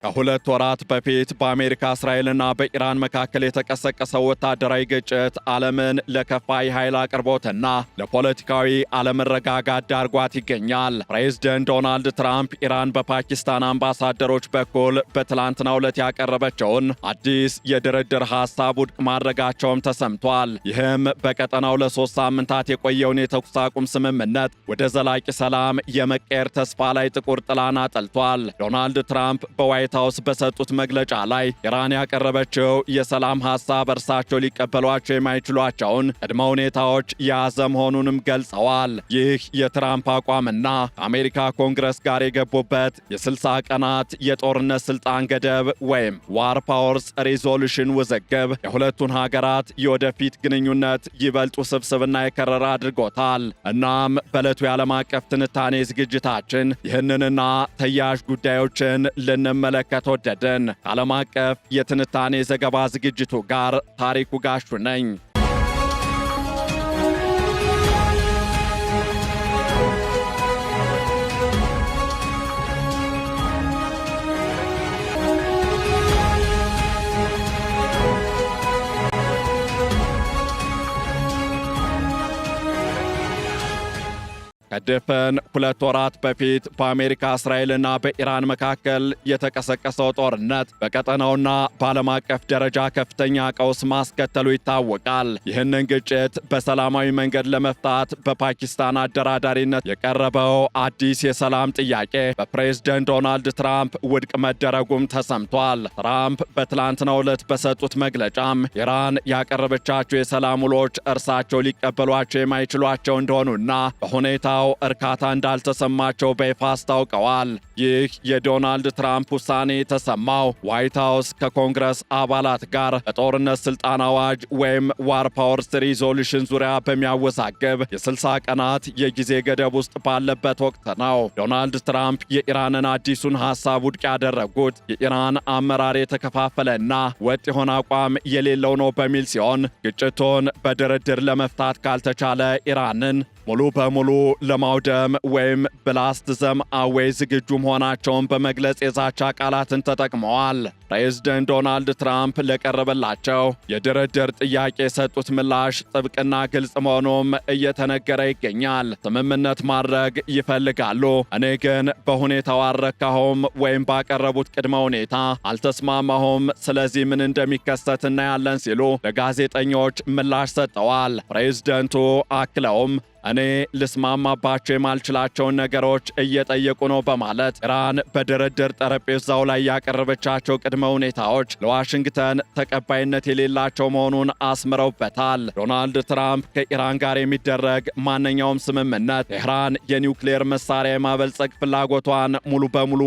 ከሁለት ወራት በፊት በአሜሪካ እስራኤልና በኢራን መካከል የተቀሰቀሰው ወታደራዊ ግጭት ዓለምን ለከፋ የኃይል አቅርቦትና ለፖለቲካዊ አለመረጋጋት ዳርጓት ይገኛል። ፕሬዝደንት ዶናልድ ትራምፕ ኢራን በፓኪስታን አምባሳደሮች በኩል በትላንትናው ዕለት ያቀረበችውን አዲስ የድርድር ሐሳብ ውድቅ ማድረጋቸውም ተሰምቷል። ይህም በቀጠናው ለ3 ሳምንታት የቆየውን የተኩስ አቁም ስምምነት ወደ ዘላቂ ሰላም የመቀየር ተስፋ ላይ ጥቁር ጥላን አጠልቷል። ዶናልድ ትራምፕ በዋይት ሃውስ በሰጡት መግለጫ ላይ ኢራን ያቀረበችው የሰላም ሐሳብ እርሳቸው ሊቀበሏቸው የማይችሏቸውን ቅድመ ሁኔታዎች የያዘ መሆኑንም ገልጸዋል። ይህ የትራምፕ አቋምና ከአሜሪካ ኮንግረስ ጋር የገቡበት የ60 ቀናት የጦርነት ስልጣን ገደብ ወይም ዋር ፓወርስ ሪዞሉሽን ውዝግብ የሁለቱን ሀገራት የወደፊት ግንኙነት ይበልጥ ውስብስብና የከረረ አድርጎታል። እናም በዕለቱ የዓለም አቀፍ ትንታኔ ዝግጅታችን ይህንንና ተያያዥ ጉዳዮችን ልንመለከት ወደድን። ከዓለም አቀፍ የትንታኔ ዘገባ ዝግጅቱ ጋር ታሪኩ ጋሹ ነኝ። ከድፍን 2 ወራት በፊት በአሜሪካ እስራኤልና በኢራን መካከል የተቀሰቀሰው ጦርነት በቀጠናውና በዓለም አቀፍ ደረጃ ከፍተኛ ቀውስ ማስከተሉ ይታወቃል። ይህንን ግጭት በሰላማዊ መንገድ ለመፍታት በፓኪስታን አደራዳሪነት የቀረበው አዲስ የሰላም ጥያቄ በፕሬዝደንት ዶናልድ ትራምፕ ውድቅ መደረጉም ተሰምቷል። ትራምፕ በትላንትናው ዕለት በሰጡት መግለጫም ኢራን ያቀረበቻቸው የሰላም ውሎች እርሳቸው ሊቀበሏቸው የማይችሏቸው እንደሆኑና በሁኔታ እርካታ እንዳልተሰማቸው በይፋ አስታውቀዋል። ይህ የዶናልድ ትራምፕ ውሳኔ የተሰማው ዋይት ሃውስ ከኮንግረስ አባላት ጋር በጦርነት ስልጣን አዋጅ ወይም ዋር ፓወርስ ሪዞሉሽን ዙሪያ በሚያወዛግብ የ60 ቀናት የጊዜ ገደብ ውስጥ ባለበት ወቅት ነው። ዶናልድ ትራምፕ የኢራንን አዲሱን ሐሳብ ውድቅ ያደረጉት የኢራን አመራር የተከፋፈለና ወጥ የሆነ አቋም የሌለው ነው በሚል ሲሆን ግጭቱን በድርድር ለመፍታት ካልተቻለ ኢራንን ሙሉ በሙሉ ለማውደም ወይም ብላስት ዘም አዌይ ዝግጁ መሆናቸውን በመግለጽ የዛቻ ቃላትን ተጠቅመዋል። ፕሬዝደንት ዶናልድ ትራምፕ ለቀረበላቸው የድርድር ጥያቄ የሰጡት ምላሽ ጥብቅና ግልጽ መሆኑም እየተነገረ ይገኛል። ስምምነት ማድረግ ይፈልጋሉ፣ እኔ ግን በሁኔታው አልረካሁም ወይም ባቀረቡት ቅድመ ሁኔታ አልተስማማሁም፣ ስለዚህ ምን እንደሚከሰት እናያለን ሲሉ ለጋዜጠኞች ምላሽ ሰጥተዋል። ፕሬዝደንቱ አክለውም እኔ ልስማማባቸው የማልችላቸውን ነገሮች እየጠየቁ ነው በማለት ኢራን በድርድር ጠረጴዛው ላይ ያቀረበቻቸው ቅድመ ሁኔታዎች ለዋሽንግተን ተቀባይነት የሌላቸው መሆኑን አስምረውበታል። ዶናልድ ትራምፕ ከኢራን ጋር የሚደረግ ማንኛውም ስምምነት ቴህራን የኒውክሌር መሳሪያ የማበልጸግ ፍላጎቷን ሙሉ በሙሉ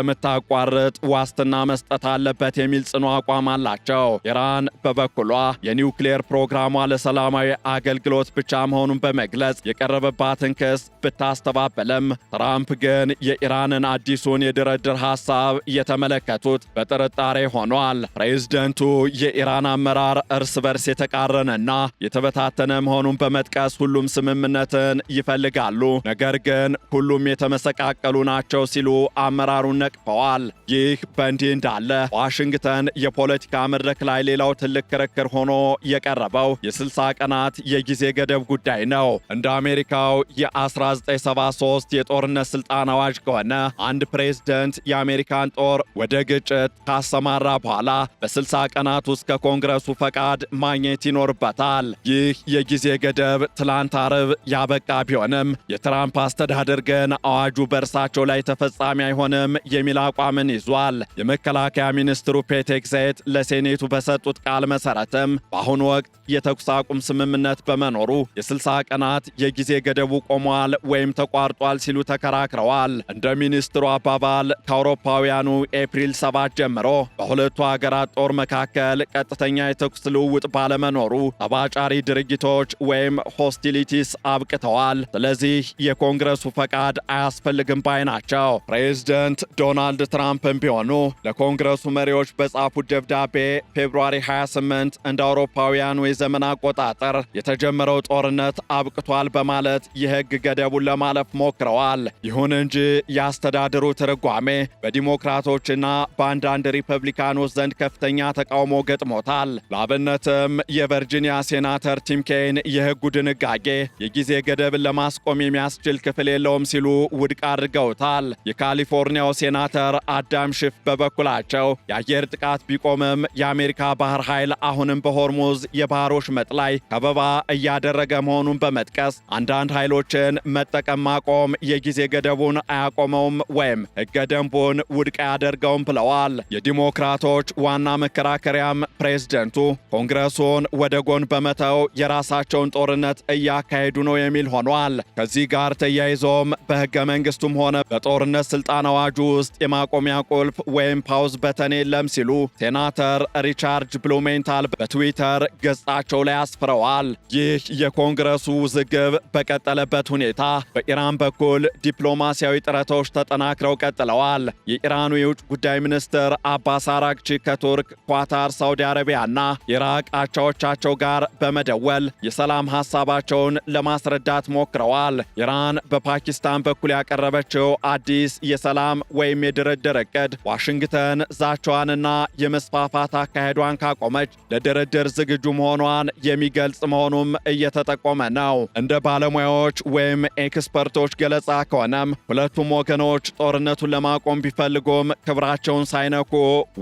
እንደምታቋርጥ ዋስትና መስጠት አለበት የሚል ጽኑ አቋም አላቸው። ኢራን በበኩሏ የኒውክሌር ፕሮግራሟ ለሰላማዊ አገልግሎት ብቻ መሆኑን በመግለጽ የቀረበባትን ክስ ብታስተባበለም ትራምፕ ግን የኢራንን አዲሱን የድርድር ሐሳብ የተመለከቱት በጥርጣሬ ሆኗል። ፕሬዝደንቱ የኢራን አመራር እርስ በርስ የተቃረነና የተበታተነ መሆኑን በመጥቀስ ሁሉም ስምምነትን ይፈልጋሉ፣ ነገር ግን ሁሉም የተመሰቃቀሉ ናቸው ሲሉ አመራሩን ነቅፈዋል። ይህ በእንዲህ እንዳለ ዋሽንግተን የፖለቲካ መድረክ ላይ ሌላው ትልቅ ክርክር ሆኖ የቀረበው የ60 ቀናት የጊዜ ገደብ ጉዳይ ነው። እንደ አሜሪካው የ1973 የጦርነት ስልጣን አዋጅ ከሆነ አንድ ፕሬዝደንት የአሜሪካን ጦር ወደ ግጭት ካሰማራ በኋላ በ60 ቀናት ውስጥ ከኮንግረሱ ፈቃድ ማግኘት ይኖርበታል። ይህ የጊዜ ገደብ ትላንት አርብ ያበቃ ቢሆንም የትራምፕ አስተዳደር ግን አዋጁ በእርሳቸው ላይ ተፈጻሚ አይሆንም የሚል አቋምን ይዟል። የመከላከያ ሚኒስትሩ ፔት ሄግሴት ለሴኔቱ በሰጡት ቃል መሰረትም በአሁኑ ወቅት የተኩስ አቁም ስምምነት በመኖሩ የ60 ቀናት የጊዜ ገደቡ ቆሟል ወይም ተቋርጧል ሲሉ ተከራክረዋል። እንደ ሚኒስትሩ አባባል ከአውሮፓውያኑ ኤፕሪል 7 ጀምሮ በሁለቱ ሀገራት ጦር መካከል ቀጥተኛ የተኩስ ልውውጥ ባለመኖሩ ጠባጫሪ ድርጊቶች ወይም ሆስቲሊቲስ አብቅተዋል። ስለዚህ የኮንግረሱ ፈቃድ አያስፈልግም ባይ ናቸው። ፕሬዝደንት ዶናልድ ትራምፕም ቢሆኑ ለኮንግረሱ መሪዎች በጻፉት ደብዳቤ ፌብሩዋሪ 28 እንደ አውሮፓውያኑ የዘመን አቆጣጠር የተጀመረው ጦርነት አብቅቷል ተጥሷል በማለት የሕግ ገደቡን ለማለፍ ሞክረዋል። ይሁን እንጂ የአስተዳደሩ ትርጓሜ በዲሞክራቶችና በአንዳንድ ሪፐብሊካኖች ዘንድ ከፍተኛ ተቃውሞ ገጥሞታል። ለአብነትም የቨርጂኒያ ሴናተር ቲም ኬን የሕጉ ድንጋጌ የጊዜ ገደብን ለማስቆም የሚያስችል ክፍል የለውም ሲሉ ውድቅ አድርገውታል። የካሊፎርኒያው ሴናተር አዳም ሺፍ በበኩላቸው የአየር ጥቃት ቢቆምም የአሜሪካ ባህር ኃይል አሁንም በሆርሙዝ የባህር ወሽመጥ ላይ ከበባ እያደረገ መሆኑን በመጥቀስ አንዳንድ ኃይሎችን መጠቀም ማቆም የጊዜ ገደቡን አያቆመውም ወይም ሕገ ደንቡን ውድቅ አያደርገውም ብለዋል። የዲሞክራቶች ዋና መከራከሪያም ፕሬዝደንቱ ኮንግረሱን ወደ ጎን በመተው የራሳቸውን ጦርነት እያካሄዱ ነው የሚል ሆኗል። ከዚህ ጋር ተያይዞም በሕገ መንግስቱም ሆነ በጦርነት ስልጣን አዋጁ ውስጥ የማቆሚያ ቁልፍ ወይም ፓውዝ በተን የለም ሲሉ ሴናተር ሪቻርድ ብሉሜንታል በትዊተር ገጻቸው ላይ አስፍረዋል። ይህ የኮንግረሱ ውዝግብ በቀጠለበት ሁኔታ በኢራን በኩል ዲፕሎማሲያዊ ጥረቶች ተጠናክረው ቀጥለዋል። የኢራኑ የውጭ ጉዳይ ሚኒስትር አባስ አራግቺ ከቱርክ፣ ኳታር፣ ሳውዲ አረቢያና ኢራቅ አቻዎቻቸው ጋር በመደወል የሰላም ሐሳባቸውን ለማስረዳት ሞክረዋል። ኢራን በፓኪስታን በኩል ያቀረበችው አዲስ የሰላም ወይም የድርድር ዕቅድ ዋሽንግተን ዛቻዋንና የመስፋፋት አካሄዷን ካቆመች ለድርድር ዝግጁ መሆኗን የሚገልጽ መሆኑም እየተጠቆመ ነው። እንደ ባለሙያዎች ወይም ኤክስፐርቶች ገለጻ ከሆነም ሁለቱም ወገኖች ጦርነቱን ለማቆም ቢፈልጉም ክብራቸውን ሳይነኩ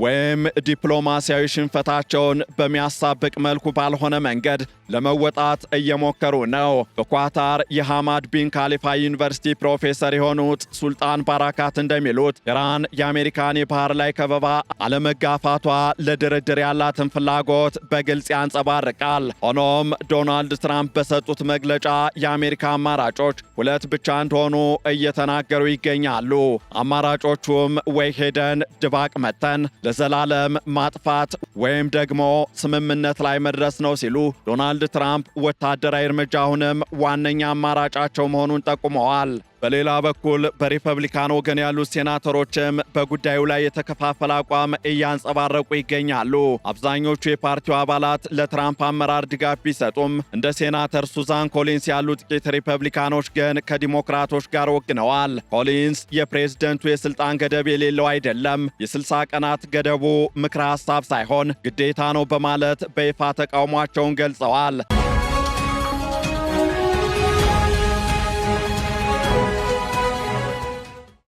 ወይም ዲፕሎማሲያዊ ሽንፈታቸውን በሚያሳብቅ መልኩ ባልሆነ መንገድ ለመወጣት እየሞከሩ ነው። በኳታር የሐማድ ቢን ካሊፋ ዩኒቨርሲቲ ፕሮፌሰር የሆኑት ሱልጣን ባራካት እንደሚሉት ኢራን የአሜሪካን የባህር ላይ ከበባ አለመጋፋቷ ለድርድር ያላትን ፍላጎት በግልጽ ያንጸባርቃል። ሆኖም ዶናልድ ትራምፕ በሰጡት መግለጫ የአሜሪካ አማራጮች ሁለት ብቻ እንደሆኑ እየተናገሩ ይገኛሉ። አማራጮቹም ወይ ሄደን ድባቅ መተን ለዘላለም ማጥፋት ወይም ደግሞ ስምምነት ላይ መድረስ ነው ሲሉ ዶናልድ ትራምፕ ወታደራዊ እርምጃ አሁንም ዋነኛ አማራጫቸው መሆኑን ጠቁመዋል። በሌላ በኩል በሪፐብሊካን ወገን ያሉት ሴናተሮችም በጉዳዩ ላይ የተከፋፈለ አቋም እያንጸባረቁ ይገኛሉ። አብዛኞቹ የፓርቲው አባላት ለትራምፕ አመራር ድጋፍ ቢሰጡም እንደ ሴናተር ሱዛን ኮሊንስ ያሉ ጥቂት ሪፐብሊካኖች ግን ከዲሞክራቶች ጋር ወግነዋል። ኮሊንስ የፕሬዝደንቱ የስልጣን ገደብ የሌለው አይደለም፣ የ60 ቀናት ገደቡ ምክረ ሐሳብ ሳይሆን ግዴታ ነው በማለት በይፋ ተቃውሟቸውን ገልጸዋል።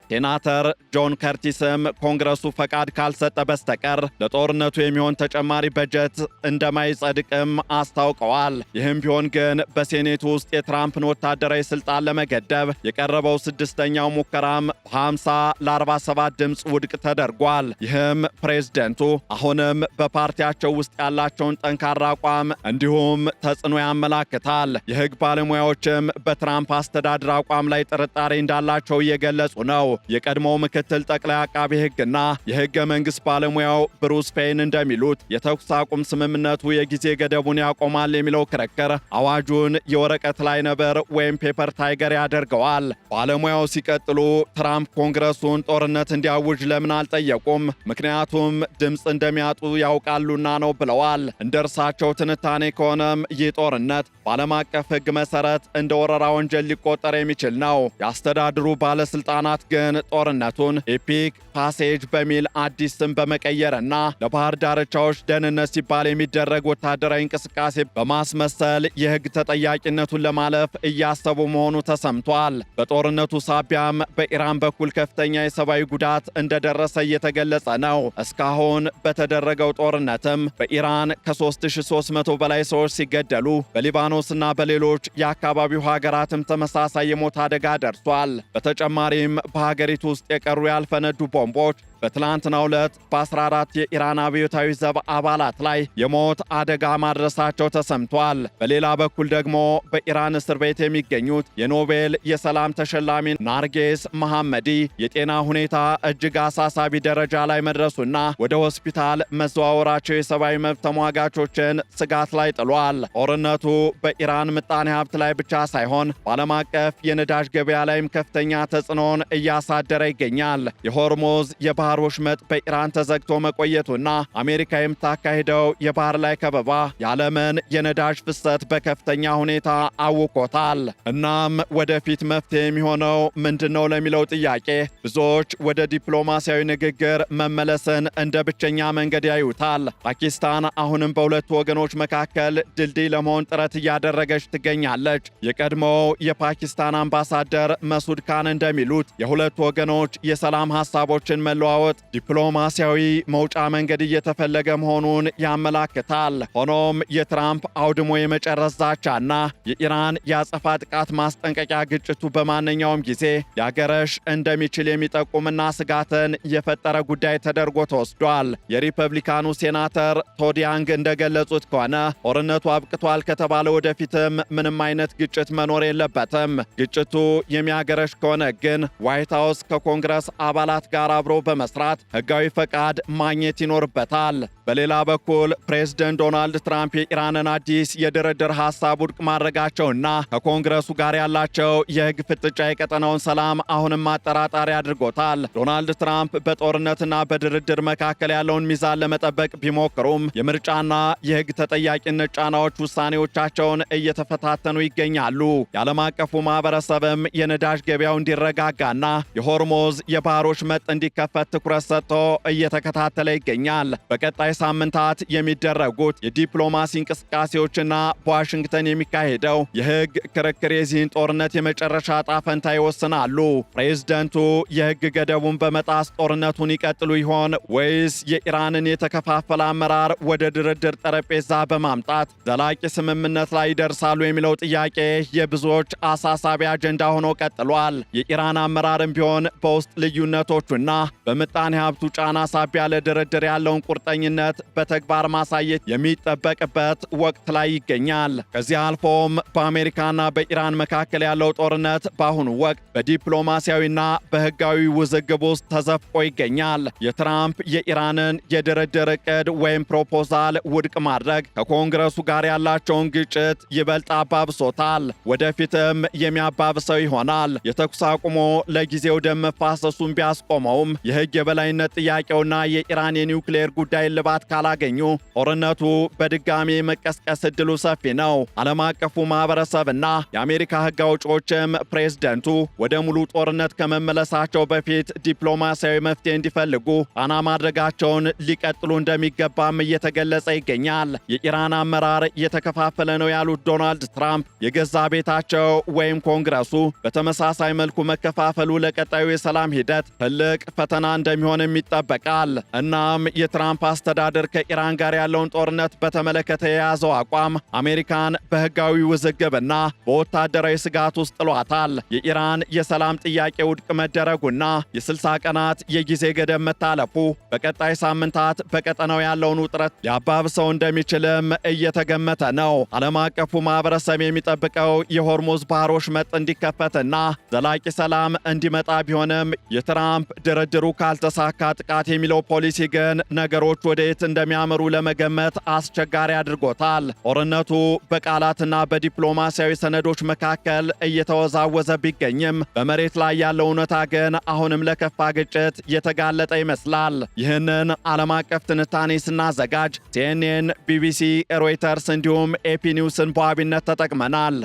ሴናተር ጆን ከርቲስም ኮንግረሱ ፈቃድ ካልሰጠ በስተቀር ለጦርነቱ የሚሆን ተጨማሪ በጀት እንደማይጸድቅም አስታውቀዋል። ይህም ቢሆን ግን በሴኔቱ ውስጥ የትራምፕን ወታደራዊ ስልጣን ለመገደብ የቀረበው ስድስተኛው ሙከራም 50 ለ47 ድምፅ ውድቅ ተደርጓል። ይህም ፕሬዝደንቱ አሁንም በፓርቲያቸው ውስጥ ያላቸውን ጠንካራ አቋም እንዲሁም ተጽዕኖ ያመላክታል። የሕግ ባለሙያዎችም በትራምፕ አስተዳደር አቋም ላይ ጥርጣሬ እንዳላቸው እየገለጹ ነው። የቀድሞው ምክትል ጠቅላይ አቃቤ ሕግና የሕገ መንግሥት ባለሙያው ብሩስ ፔይን እንደሚሉት የተኩስ አቁም ስምምነቱ የጊዜ ገደቡን ያቆማል የሚለው ክርክር አዋጁን የወረቀት ላይ ነበር ወይም ፔፐር ታይገር ያደርገዋል። ባለሙያው ሲቀጥሉ ትራምፕ ኮንግረሱን ጦርነት እንዲያውጅ ለምን አልጠየቁም? ምክንያቱም ድምፅ እንደሚያጡ ያውቃሉና ነው ብለዋል። እንደ እርሳቸው ትንታኔ ከሆነም ይህ ጦርነት በዓለም አቀፍ ሕግ መሠረት እንደ ወረራ ወንጀል ሊቆጠር የሚችል ነው። የአስተዳድሩ ባለሥልጣናት ግን ጦርነቱን ኤፒክ ፓሴጅ በሚል አዲስ ስም በመቀየርና ለባህር ዳርቻዎች ደህንነት ሲባል የሚደረግ ወታደራዊ እንቅስቃሴ በማስመሰል የሕግ ተጠያቂነቱን ለማለፍ እያሰቡ መሆኑ ተሰምቷል። በጦርነቱ ሳቢያም በኢራን በኩል ከፍተኛ የሰብአዊ ጉዳት እንደደረሰ እየተገለጸ ነው። እስካሁን በተደረገው ጦርነትም በኢራን ከ3300 በላይ ሰዎች ሲገደሉ በሊባኖስና በሌሎች የአካባቢው ሀገራትም ተመሳሳይ የሞት አደጋ ደርሷል። በተጨማሪም በሀገሪቱ ውስጥ የቀሩ ያልፈነዱ ቦምቦች በትላንትናው ዕለት በ14 የኢራን አብዮታዊ ዘብ አባላት ላይ የሞት አደጋ ማድረሳቸው ተሰምቷል። በሌላ በኩል ደግሞ በኢራን እስር ቤት የሚገኙት የኖቤል የሰላም ተሸላሚ ናርጌስ መሐመዲ የጤና ሁኔታ እጅግ አሳሳቢ ደረጃ ላይ መድረሱና ወደ ሆስፒታል መዘዋወራቸው የሰብአዊ መብት ተሟጋቾችን ስጋት ላይ ጥሏል። ጦርነቱ በኢራን ምጣኔ ሀብት ላይ ብቻ ሳይሆን በዓለም አቀፍ የነዳጅ ገበያ ላይም ከፍተኛ ተጽዕኖን እያሳደረ ይገኛል። የሆርሙዝ የባህር የባህር ወሽመጥ በኢራን ተዘግቶ መቆየቱና አሜሪካ የምታካሂደው የባህር ላይ ከበባ የዓለምን የነዳጅ ፍሰት በከፍተኛ ሁኔታ አውቆታል። እናም ወደፊት መፍትሄ የሚሆነው ምንድነው ለሚለው ጥያቄ ብዙዎች ወደ ዲፕሎማሲያዊ ንግግር መመለስን እንደ ብቸኛ መንገድ ያዩታል። ፓኪስታን አሁንም በሁለቱ ወገኖች መካከል ድልድይ ለመሆን ጥረት እያደረገች ትገኛለች። የቀድሞው የፓኪስታን አምባሳደር መሱድ ካን እንደሚሉት የሁለቱ ወገኖች የሰላም ሐሳቦችን መለዋወጥ ዲፕሎማሲያዊ መውጫ መንገድ እየተፈለገ መሆኑን ያመላክታል። ሆኖም የትራምፕ አውድሞ የመጨረስ ዛቻና የኢራን የአጸፋ ጥቃት ማስጠንቀቂያ ግጭቱ በማንኛውም ጊዜ ሊያገረሽ እንደሚችል የሚጠቁምና ስጋትን የፈጠረ ጉዳይ ተደርጎ ተወስዷል። የሪፐብሊካኑ ሴናተር ቶድ ያንግ እንደገለጹት ከሆነ ጦርነቱ አብቅቷል ከተባለ ወደፊትም ምንም አይነት ግጭት መኖር የለበትም። ግጭቱ የሚያገረሽ ከሆነ ግን ዋይት ሃውስ ከኮንግረስ አባላት ጋር አብሮ በመስራት ሕጋዊ ፈቃድ ማግኘት ይኖርበታል። በሌላ በኩል ፕሬዝደንት ዶናልድ ትራምፕ የኢራንን አዲስ የድርድር ሐሳብ ውድቅ ማድረጋቸውና ከኮንግረሱ ጋር ያላቸው የሕግ ፍጥጫ የቀጠናውን ሰላም አሁንም አጠራጣሪ አድርጎታል። ዶናልድ ትራምፕ በጦርነትና በድርድር መካከል ያለውን ሚዛን ለመጠበቅ ቢሞክሩም የምርጫና የሕግ ተጠያቂነት ጫናዎች ውሳኔዎቻቸውን እየተፈታተኑ ይገኛሉ። የዓለም አቀፉ ማህበረሰብም የነዳጅ ገበያው እንዲረጋጋና የሆርሙዝ የባህር ወሽመጥ እንዲከፈት ትኩረት ሰጥቶ እየተከታተለ ይገኛል። በቀጣይ ሳምንታት የሚደረጉት የዲፕሎማሲ እንቅስቃሴዎችና በዋሽንግተን የሚካሄደው የሕግ ክርክር የዚህን ጦርነት የመጨረሻ ዕጣ ፈንታ ይወስናሉ። ፕሬዝደንቱ የሕግ ገደቡን በመጣስ ጦርነቱን ይቀጥሉ ይሆን ወይስ የኢራንን የተከፋፈለ አመራር ወደ ድርድር ጠረጴዛ በማምጣት ዘላቂ ስምምነት ላይ ይደርሳሉ የሚለው ጥያቄ የብዙዎች አሳሳቢ አጀንዳ ሆኖ ቀጥሏል። የኢራን አመራርም ቢሆን በውስጥ ልዩነቶቹና በምጣኔ ሀብቱ ጫና ሳቢያ ለድርድር ያለውን ቁርጠኝነት በተግባር ማሳየት የሚጠበቅበት ወቅት ላይ ይገኛል። ከዚህ አልፎም በአሜሪካና በኢራን መካከል ያለው ጦርነት በአሁኑ ወቅት በዲፕሎማሲያዊና በሕጋዊ ውዝግብ ውስጥ ተዘፍቆ ይገኛል። የትራምፕ የኢራንን የድርድር ዕቅድ ወይም ፕሮፖዛል ውድቅ ማድረግ ከኮንግረሱ ጋር ያላቸውን ግጭት ይበልጥ አባብሶታል፣ ወደፊትም የሚያባብሰው ይሆናል። የተኩስ አቁሞ ለጊዜው ደም መፋሰሱን ቢያስቆመውም የሕግ የበላይነት ጥያቄውና የኢራን የኒውክሌር ጉዳይ ልባት ካላገኙ ጦርነቱ በድጋሚ መቀስቀስ ዕድሉ ሰፊ ነው። ዓለም አቀፉ ማህበረሰብና የአሜሪካ ሕግ አውጪዎችም ፕሬዝደንቱ ወደ ሙሉ ጦርነት ከመመለሳቸው በፊት ዲፕሎማሲያዊ መፍትሄ እንዲፈልጉ ጫና ማድረጋቸውን ሊቀጥሉ እንደሚገባም እየተገለጸ ይገኛል። የኢራን አመራር እየተከፋፈለ ነው ያሉት ዶናልድ ትራምፕ የገዛ ቤታቸው ወይም ኮንግረሱ በተመሳሳይ መልኩ መከፋፈሉ ለቀጣዩ የሰላም ሂደት ትልቅ ፈተና እንደሚሆንም ይጠበቃል። እናም የትራምፕ አስተዳደር ከኢራን ጋር ያለውን ጦርነት በተመለከተ የያዘው አቋም አሜሪካን በሕጋዊ ውዝግብና በወታደራዊ ስጋት ውስጥ ጥሏታል። የኢራን የሰላም ጥያቄ ውድቅ መደረጉና የ60 ቀናት የጊዜ ገደብ መታለፉ በቀጣይ ሳምንታት በቀጠናው ያለውን ውጥረት ሊያባብሰው እንደሚችልም እየተገመተ ነው። ዓለም አቀፉ ማህበረሰብ የሚጠብቀው የሆርሙዝ ባህር ወሽመጥ እንዲከፈትና ዘላቂ ሰላም እንዲመጣ ቢሆንም የትራምፕ ድርድሩ ካልተሳካ ጥቃት የሚለው ፖሊሲ ግን ነገሮች ወደየት እንደሚያመሩ ለመገመት አስቸጋሪ አድርጎታል። ጦርነቱ በቃላትና በዲፕሎማሲያዊ ሰነዶች መካከል እየተወዛወዘ ቢገኝም በመሬት ላይ ያለው እውነታ ግን አሁንም ለከፋ ግጭት የተጋለጠ ይመስላል። ይህንን ዓለም አቀፍ ትንታኔ ስናዘጋጅ ሲኤንኤን፣ ቢቢሲ፣ ሮይተርስ እንዲሁም ኤፒ ኒውስን በዋቢነት ተጠቅመናል።